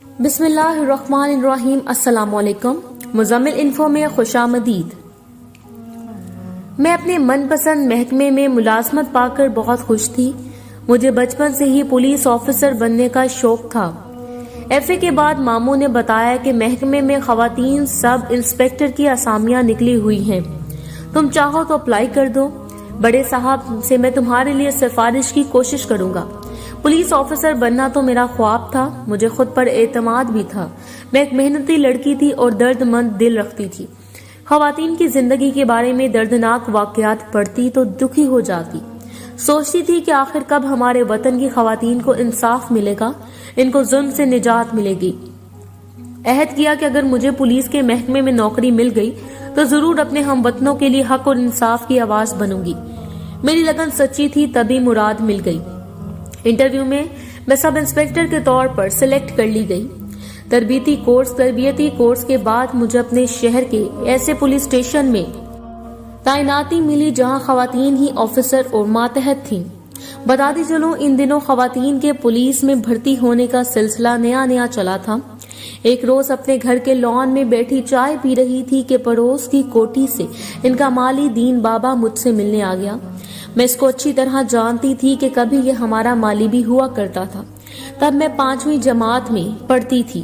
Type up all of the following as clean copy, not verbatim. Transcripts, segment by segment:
بسم اللہ الرحمن الرحیم۔ السلام علیکم۔ مزمل انفو میں خوش آمدید۔ میں اپنے من پسند محکمے میں ملازمت پا کر بہت خوش تھی۔ مجھے بچپن سے ہی پولیس آفیسر بننے کا شوق تھا۔ ایف اے کے بعد ماموں نے بتایا کہ محکمے میں خواتین سب انسپیکٹر کی اسامیاں نکلی ہوئی ہیں، تم چاہو تو اپلائی کر دو۔ بڑے صاحب سے میں تمہارے لیے سفارش کی کوشش کروں گا۔ پولیس آفیسر بننا تو میرا خواب تھا، مجھے خود پر اعتماد بھی تھا۔ میں ایک محنتی لڑکی تھی اور درد مند دل رکھتی تھی۔ خواتین کی زندگی کے بارے میں دردناک واقعات پڑھتی تو دکھی ہو جاتی۔ سوچتی تھی کہ آخر کب ہمارے وطن کی خواتین کو انصاف ملے گا، ان کو ظلم سے نجات ملے گی۔ عہد کیا کہ اگر مجھے پولیس کے محکمے میں نوکری مل گئی تو ضرور اپنے ہم وطنوں کے لیے حق اور انصاف کی آواز بنوں گی۔ میری لگن سچی تھی، تبھی مراد مل گئی۔ انٹرویو میں سب انسپیکٹر کے طور پر سلیکٹ کر لی گئی۔ تربیتی کورس کے بعد مجھے اپنے شہر کے ایسے پولیس اسٹیشن میں تعیناتی ملی جہاں خواتین ہی آفیسر اور ماتحت تھیں۔ بتاتی چلوں، ان دنوں خواتین کے پولیس میں بھرتی ہونے کا سلسلہ نیا چلا تھا۔ ایک روز اپنے گھر کے لان میں بیٹھی چائے پی رہی تھی کہ پڑوس کی کوٹھی سے ان کا مالی دین بابا مجھ سے ملنے آ گیا۔ میں اس کو اچھی طرح جانتی تھی کہ کبھی یہ ہمارا مالی بھی ہوا کرتا تھا۔ تب میں 5ویں جماعت میں پڑھتی تھی۔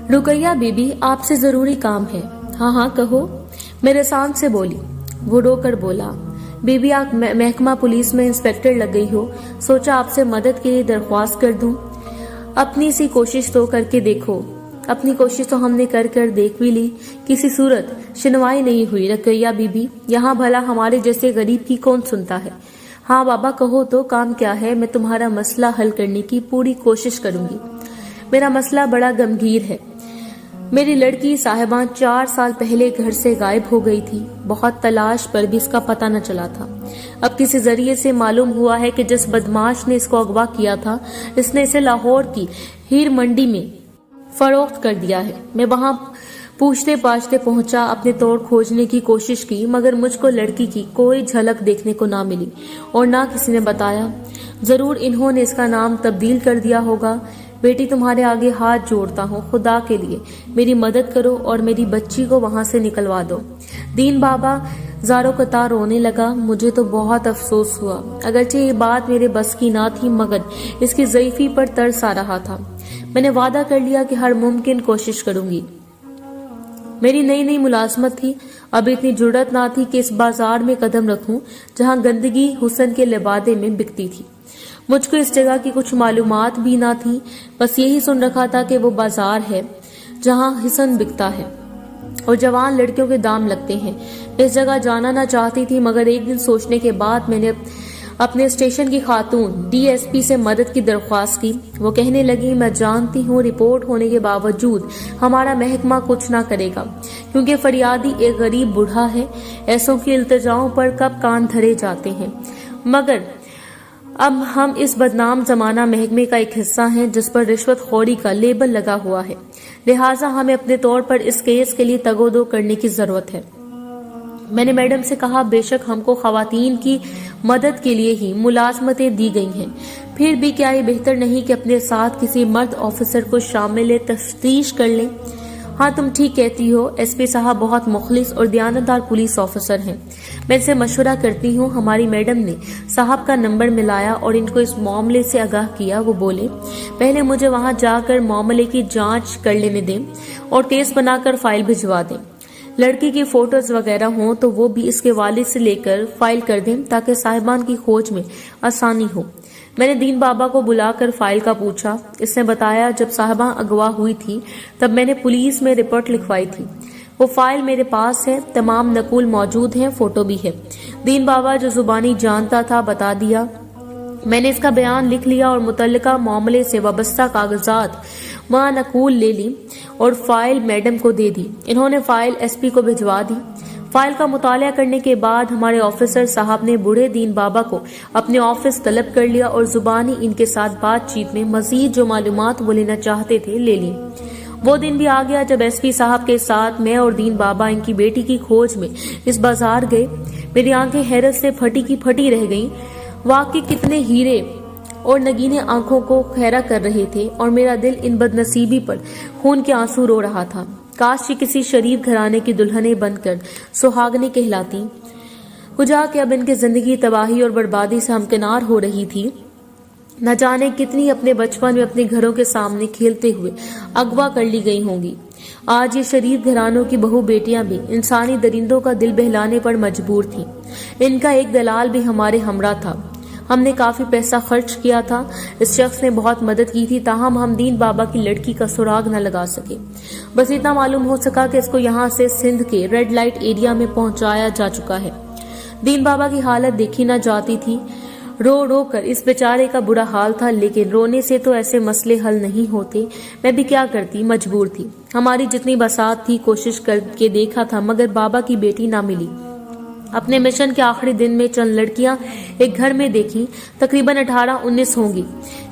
رقیہ بی بی، آپ سے ضروری کام ہے۔ ہاں کہو، میرے سامنے سے بولی۔ وہ رو کر بولا، بی بی آپ محکمہ پولیس میں انسپیکٹر لگ گئی ہو، سوچا آپ سے مدد کے لیے درخواست کر دوں۔ اپنی سی کوشش تو کر کے دیکھو۔ اپنی کوشش تو ہم نے کر دیکھ بھی لی، کسی صورت شنوائی نہیں ہوئی۔ رقیہ بی بی، یہاں بھلا ہمارے جیسے غریب کی کون سنتا ہے؟ ہاں بابا کہو تو، کام کیا ہے؟ میں تمہارا مسئلہ حل کرنے کی پوری کوشش کروں گی۔ میرا مسئلہ بڑا گمگیر ہے۔ میری لڑکی صاحبہ 4 سال پہلے گھر سے غائب ہو گئی تھی۔ بہت تلاش پر بھی اس کا پتہ نہ چلا تھا۔ اب کسی ذریعے سے معلوم ہوا ہے کہ جس بدماش نے اس کو اغوا کیا تھا، اس نے اسے لاہور کی ہیر منڈی میں فروخت کر دیا ہے۔ میں وہاں پوچھتے پاچھتے پہنچا، اپنے توڑ کھوجنے کی کوشش کی، مگر مجھ کو لڑکی کی کوئی جھلک دیکھنے کو نہ ملی اور نہ کسی نے بتایا۔ ضرور انہوں نے اس کا نام تبدیل کر دیا ہوگا۔ بیٹی تمہارے آگے ہاتھ جوڑتا ہوں، خدا کے لیے میری مدد کرو اور میری بچی کو وہاں سے نکلوا دو۔ دین بابا زاروں قطار رونے لگا۔ مجھے تو بہت افسوس ہوا، اگرچہ یہ بات میرے بس کی نہ تھی، مگر اس کی ضعیفی پر ترس آ رہا تھا۔ میں نے وعدہ کر لیا کہ ہر ممکن کوشش کروں گی۔ میری نئی ملازمت تھی، اب اتنی جرأت نہ تھی کہ اس بازار میں قدم رکھوں جہاں گندگی حسن کے لبادے میں بکتی تھی۔ مجھ کو اس جگہ کی کچھ معلومات بھی نہ تھی، بس یہی سن رکھا تھا کہ وہ بازار ہے جہاں حسن بکتا ہے اور جوان لڑکیوں کے دام لگتے ہیں۔ اس جگہ جانا نہ چاہتی تھی، مگر ایک دن سوچنے کے بعد میں نے اپنے اسٹیشن کی خاتون ڈی ایس پی سے مدد کی درخواست کی۔ وہ کہنے لگی، میں جانتی ہوں رپورٹ ہونے کے باوجود ہمارا محکمہ کچھ نہ کرے گا، کیونکہ فریادی ایک غریب بوڑھا ہے۔ ایسوں کی التجاؤں پر کب کان دھرے جاتے ہیں، مگر اب ہم اس بدنام زمانہ محکمے کا ایک حصہ ہیں جس پر رشوت خوری کا لیبل لگا ہوا ہے، لہٰذا ہمیں اپنے طور پر اس کیس کے لیے تگ و دو کرنے کی ضرورت ہے۔ میں نے میڈم سے کہا، بے شک ہم کو خواتین کی مدد کے لیے ہی ملازمتیں دی گئی ہیں، پھر بھی کیا یہ بہتر نہیں کہ اپنے ساتھ کسی مرد آفیسر کو شامل تفتیش کر لیں؟ ہاں تم ٹھیک کہتی ہو، ایس پی صاحب بہت مخلص اور دیانتدار پولیس آفیسر ہیں، میں ان سے مشورہ کرتی ہوں۔ ہماری میڈم نے صاحب کا نمبر ملایا اور ان کو اس معاملے سے آگاہ کیا۔ وہ بولے، پہلے مجھے وہاں جا کر معاملے کی جانچ کر لینے دیں اور کیس بنا کر فائل بھجوا دیں۔ لڑکی کی فوٹوز وغیرہ ہوں تو وہ بھی اس کے والد سے لے کر فائل کر دیں تاکہ صاحبان کی کھوج میں آسانی ہو۔ میں نے دین بابا کو بلا کر فائل کا پوچھا۔ اس نے بتایا، جب صاحبہ اغوا ہوئی تھی تب میں نے پولیس میں رپورٹ لکھوائی تھی۔ وہ فائل میرے پاس ہے، تمام نقول موجود ہیں، فوٹو بھی ہے۔ دین بابا جو زبانی جانتا تھا بتا دیا۔ میں نے اس کا بیان لکھ لیا اور متعلقہ معاملے سے وابستہ کاغذات نقول لے لی اور فائل میڈم کو دے دی۔ انہوں نے فائل ایس پی کو بھجوا دی۔ فائل کا مطالعہ کرنے کے بعد ہمارے آفیسر صاحب نے بوڑھے دین بابا کو اپنے آفس طلب کر لیا اور زبانی ان کے ساتھ بات چیت میں مزید جو معلومات وہ لینا چاہتے تھے لے لی۔ وہ دن بھی آ گیا جب ایس پی صاحب کے ساتھ میں اور دین بابا ان کی بیٹی کی کھوج میں اس بازار گئے۔ میری آنکھیں حیرت سے پھٹی کی پھٹی رہ گئیں۔ واقعی کتنے ہیرے اور نگینے آنکھوں کو خیرہ کر رہے تھے اور میرا دل ان بدنصیبی پر خون کے آنسو رو رہا تھا۔ کاش یہ کسی شریف گھرانے کی دلہنیں بن کر سہاگنیں کہلاتی۔ کجا کہ اب ان کی زندگی تباہی اور بربادی سے ہمکنار ہو رہی تھی۔ نہ جانے کتنی اپنے بچپن میں اپنے گھروں کے سامنے کھیلتے ہوئے اغوا کر لی گئی ہوں گی۔ آج یہ شریف گھرانوں کی بہو بیٹیاں بھی انسانی درندوں کا دل بہلانے پر مجبور تھیں۔ ان کا ایک دلال بھی ہمارے ہمراہ تھا۔ ہم نے کافی پیسہ خرچ کیا تھا۔ اس شخص نے بہت مدد کی تھی، تاہم ہم دین بابا کی لڑکی کا سراغ نہ لگا سکے۔ بس اتنا معلوم ہو سکا کہ اس کو یہاں سے سندھ کے ریڈ لائٹ ایریا میں پہنچایا جا چکا ہے۔ دین بابا کی حالت دیکھی نہ جاتی تھی۔ رو رو کر اس بیچارے کا برا حال تھا، لیکن رونے سے تو ایسے مسئلے حل نہیں ہوتے۔ میں بھی کیا کرتی، مجبور تھی۔ ہماری جتنی بساط تھی کوشش کر کے دیکھا تھا، مگر بابا کی بیٹی نہ ملی۔ اپنے مشن کے آخری دن میں چند لڑکیاں ایک گھر میں دیکھی، تقریباً 18-19 ہوں گی۔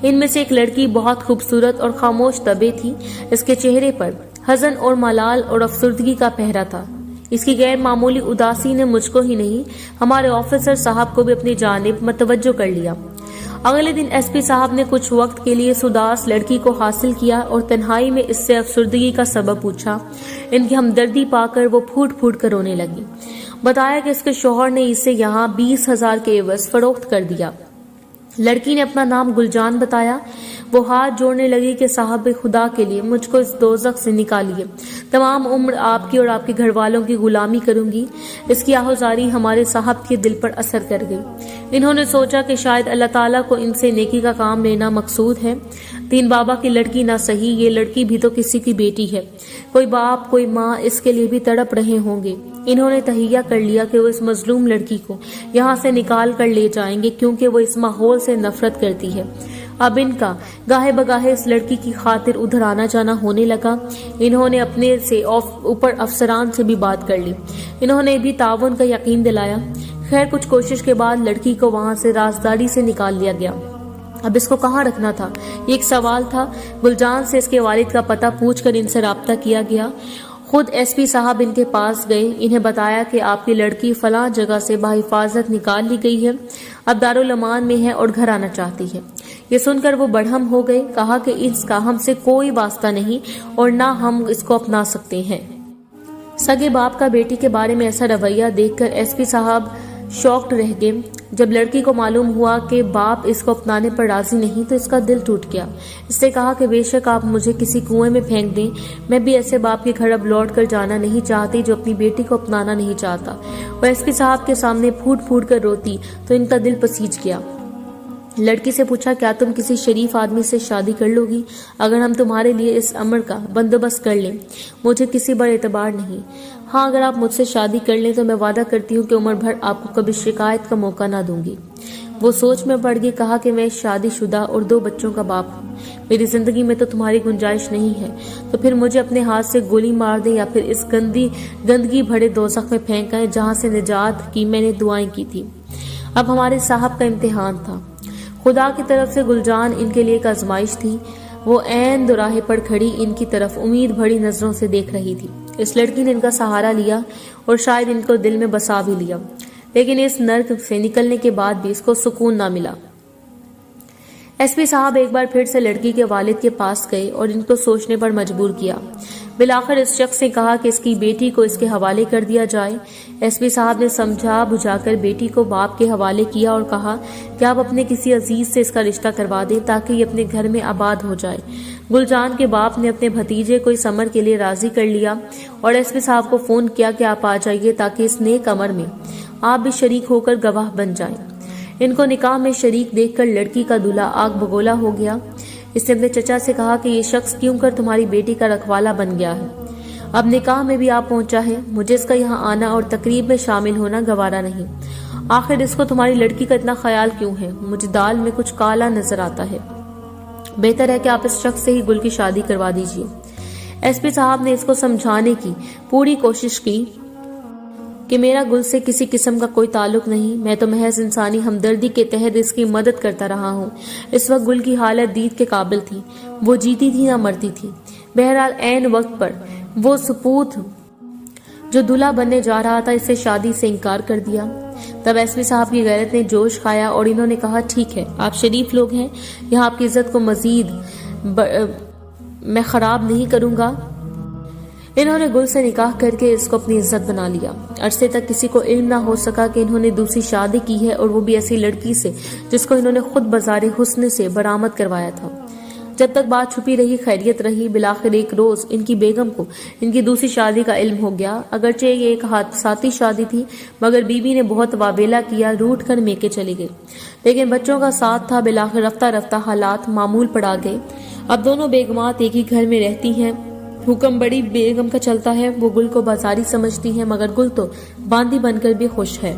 ان میں سے ایک لڑکی بہت خوبصورت اور خاموش طبع تھی۔ اس کے چہرے پر حزن اور ملال اور افسردگی کا پہرا تھا۔ اس کی غیر معمولی اداسی نے مجھ کو ہی نہیں، ہمارے آفیسر صاحب کو بھی اپنی جانب متوجہ کر لیا۔ اگلے دن ایس پی صاحب نے کچھ وقت کے لیے اس اداس لڑکی کو حاصل کیا اور تنہائی میں اس سے افسردگی کا سبب پوچھا۔ ان کی ہمدردی پا کر وہ پھوٹ پھوٹ کر رونے لگی۔ بتایا کہ اس کے شوہر نے اسے یہاں 20,000 کے عوض فروخت کر دیا۔ لڑکی نے اپنا نام گلجان بتایا۔ وہ ہاتھ جوڑنے لگی کہ صاحب خدا کے لیے مجھ کو اس دوزخ سے نکالیے، تمام عمر آپ کی اور آپ کے گھر والوں کی غلامی کروں گی۔ اس کی آہوزاری ہمارے صاحب کے دل پر اثر کر گئی۔ انہوں نے سوچا کہ شاید اللہ تعالیٰ کو ان سے نیکی کا کام لینا مقصود ہے۔ دین بابا کی لڑکی نہ صحیح، یہ لڑکی بھی تو کسی کی بیٹی ہے۔ کوئی باپ کوئی ماں اس کے لیے بھی تڑپ رہے ہوں گے۔ انہوں نے تہیہ کر لیا کہ وہ اس مظلوم لڑکی کو یہاں سے نکال کر لے جائیں گے، کیونکہ وہ اس ماحول سے نفرت کرتی ہے۔ اب ان کا گاہے بگاہے اس لڑکی کی خاطر ادھر آنا جانا ہونے لگا۔ انہوں نے اپنے سے اوپر افسران سے بھی بات کر لی۔ انہوں نے بھی تعاون کا یقین دلایا۔ خیر کچھ کوشش کے بعد لڑکی کو وہاں سے رازداری سے نکال لیا گیا۔ اب اس کو کہاں رکھنا تھا، یہ ایک سوال تھا۔ گلجان سے اس کے والد کا پتہ پوچھ کر ان سے رابطہ کیا گیا۔ خود ایس پی صاحب ان کے پاس گئے، انہیں بتایا کہ آپ کی لڑکی فلاں جگہ سے بحفاظت نکال لی گئی ہے، اب دارالامان میں ہے اور گھر آنا چاہتی ہے۔ یہ سن کر وہ برہم ہو گئے، کہا کہ اس کا ہم سے کوئی واسطہ نہیں اور نہ ہم اس کو اپنا سکتے ہیں۔ سگے باپ کا بیٹی کے بارے میں ایسا رویہ دیکھ کر ایس پی صاحب شاکڈ رہ گئے۔ جب لڑکی کو معلوم ہوا کہ باپ اس کو اپنانے پر راضی نہیں تو اس کا دل ٹوٹ گیا۔ اس نے کہا کہ بے شک آپ مجھے کسی کنویں میں پھینک دیں، میں بھی ایسے باپ کے گھر اب لوٹ کر جانا نہیں چاہتی جو اپنی بیٹی کو اپنانا نہیں چاہتا۔ وہ ایس پی صاحب کے سامنے پھوٹ پھوٹ کر روتی تو ان کا دل پسیج گیا۔ لڑکی سے پوچھا کیا تم کسی شریف آدمی سے شادی کر لو گی اگر ہم تمہارے لیے اس امر کا بندوبست کر لیں؟ مجھے کسی پر اعتبار نہیں، ہاں اگر آپ مجھ سے شادی کر لیں تو میں وعدہ کرتی ہوں کہ عمر بھر آپ کو کبھی شکایت کا موقع نہ دوں گی۔ وہ سوچ میں پڑ گئی، کہا کہ میں شادی شدہ اور 2 بچوں کا باپ ہوں، میری زندگی میں تو تمہاری گنجائش نہیں ہے، تو پھر مجھے اپنے ہاتھ سے گولی مار دیں یا پھر اس گندگی بھرے دوزخ میں پھینکائیں جہاں سے نجات کی میں نے دعائیں کی تھی۔ اب ہمارے صاحب کا امتحان تھا۔ خدا کی طرف سے گلجان ان کے لیے ایک آزمائش تھی۔ وہ عین دوراہے پر کھڑی ان کی طرف امید بھری نظروں سے دیکھ رہی تھی۔ اس لڑکی نے ان کا سہارا لیا اور شاید ان کو دل میں بسا بھی لیا، لیکن اس نرک سے نکلنے کے بعد بھی اس کو سکون نہ ملا۔ ایس پی صاحب ایک بار پھر سے لڑکی کے والد کے پاس گئے اور ان کو سوچنے پر مجبور کیا۔ بالآخر اس شخص نے کہا کہ اس کی بیٹی کو اس کے حوالے کر دیا جائے۔ ایس پی صاحب نے سمجھا بجھا کر بیٹی کو باپ کے حوالے کیا اور کہا کہ آپ اپنے کسی عزیز سے اس کا رشتہ کروا دیں تاکہ یہ اپنے گھر میں آباد ہو جائے۔ گلجان کے باپ نے اپنے بھتیجے کو اس امر کے لیے راضی کر لیا اور ایس پی صاحب کو فون کیا کہ آپ آ جائیے تاکہ اس نیک امر میں آپ بھی شریک ہو کر گواہ بن جائیں۔ ان کو نکاح میں شریک دیکھ کر لڑکی کا دلہا آگ بگولا ہو گیا۔ اس نے اپنے چچا سے کہا کہ یہ شخص کیوں کر تمہاری بیٹی کا رکھوالا بن گیا ہے، اب نکاح میں بھی آپ پہنچا ہے، مجھے اس کا یہاں آنا اور تقریب میں شامل ہونا گوارا نہیں۔ آخر اس کو تمہاری لڑکی کا اتنا خیال کیوں ہے؟ مجھے دال میں کچھ کالا نظر آتا ہے، بہتر ہے کہ آپ اس شخص سے ہی گل کی شادی کروا دیجیے۔ ایس پی صاحب نے اس کو سمجھانے کی پوری کوشش کی کہ میرا گل سے کسی قسم کا کوئی تعلق نہیں، میں تو محض انسانی ہمدردی کے تحت اس کی مدد کرتا رہا ہوں۔ اس وقت گل کی حالت دید کے قابل تھی، وہ جیتی تھی نہ مرتی تھی۔ بہرحال عین وقت پر وہ سپوت جو دلہا بننے جا رہا تھا اس سے شادی سے انکار کر دیا۔ تب ایس پی صاحب کی غیرت نے جوش کھایا اور انہوں نے کہا ٹھیک ہے، آپ شریف لوگ ہیں، یہاں آپ کی عزت کو مزید میں خراب نہیں کروں گا۔ انہوں نے گل سے نکاح کر کے اس کو اپنی عزت بنا لیا۔ عرصے تک کسی کو علم نہ ہو سکا کہ انہوں نے دوسری شادی کی ہے، اور وہ بھی ایسی لڑکی سے جس کو انہوں نے خود بازار حسن سے برآمد کروایا تھا۔ جب تک بات چھپی رہی خیریت رہی، بالآخر ایک روز ان کی بیگم کو ان کی دوسری شادی کا علم ہو گیا۔ اگرچہ یہ ایک حادثاتی شادی تھی، مگر بیوی نے بہت واویلا کیا، روٹھ کر میکے چلی گئی، لیکن بچوں کا ساتھ تھا۔ بالآخر رفتہ رفتہ حالات معمول پڑا گئے۔ اب دونوں بیگمات ایک ہی گھر میں رہتی ہیں۔ حکم بڑی بیگم کا چلتا ہے، وہ گل کو بازاری سمجھتی ہے، مگر گل تو باندی بن کر بھی خوش ہے۔